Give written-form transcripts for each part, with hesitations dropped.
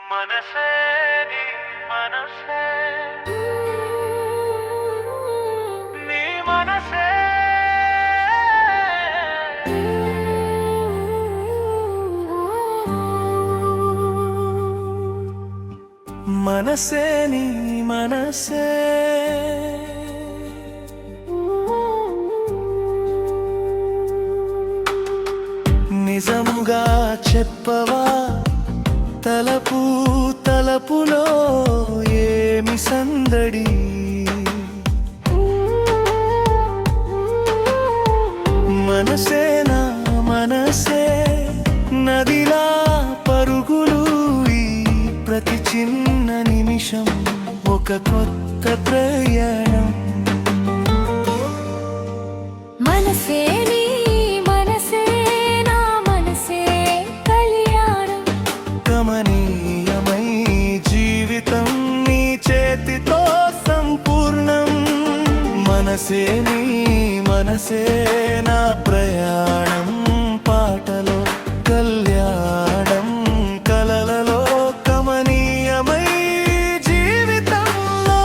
మనసే నీ మనసే నీ మనసే మనసే నీ మనసే నిజముగా చెప్పవా తలపు తలపులో ఏమి సందడి మనసే నా మనసే నదిలా పరుగులు ఈ ప్రతి చిన్న నిమిషం ఒక కొత్త ప్రయాణం మనసే నీ మనసే నా మనసే కళ్యాణం కమనీయమై జీవితం నీ చేతితో సంపూర్ణం మనసే నీ మనసే నా ప్రయాణం పాటలో కళ్యాణం కలలలో కమనీయమై జీవితంలో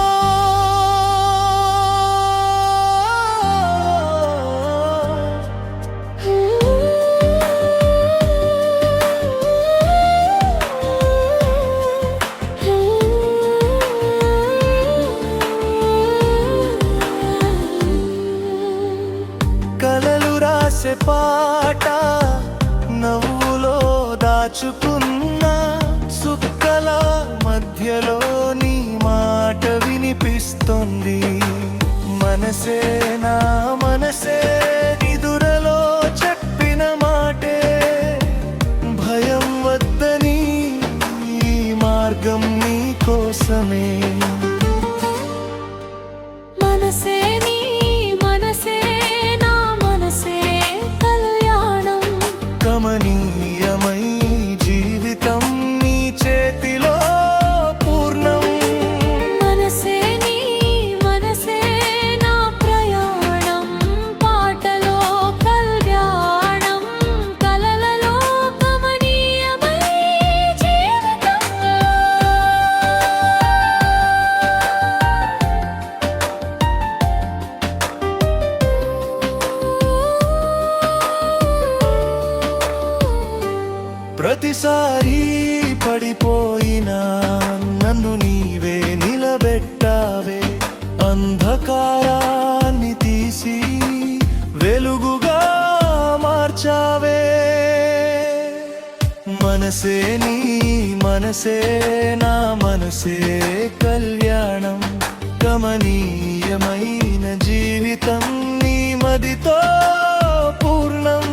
కలలు రాసే పాట నవ్వులో దాచుకున్న సుక్కల మధ్యలో నీ మాట వినిపిస్తుంది మనసే నా మనసే నిదురలో చెప్పిన మాటే భయం వద్దని ఈ మార్గం నీ కోసమే మనసే నీ మనసే నా మనసే కళ్యాణం కమనీయమై జీవితం నీ చేతిలో పూర్ణం మనసే నీ మనసే నా ప్రయాణం పాటలో కళ్యాణం కలలలో కమనీయమై జీవితంలో ప్రతిసారి పడిపోయినా నన్ను నీవే నిలబెట్టావే అంధకారాన్ని తీసి వెలుగుగా మార్చావే మనసే నీ మనసే నా మనసే కళ్యాణం కమనీయమైన జీవితం నీ మదితో పూర్ణం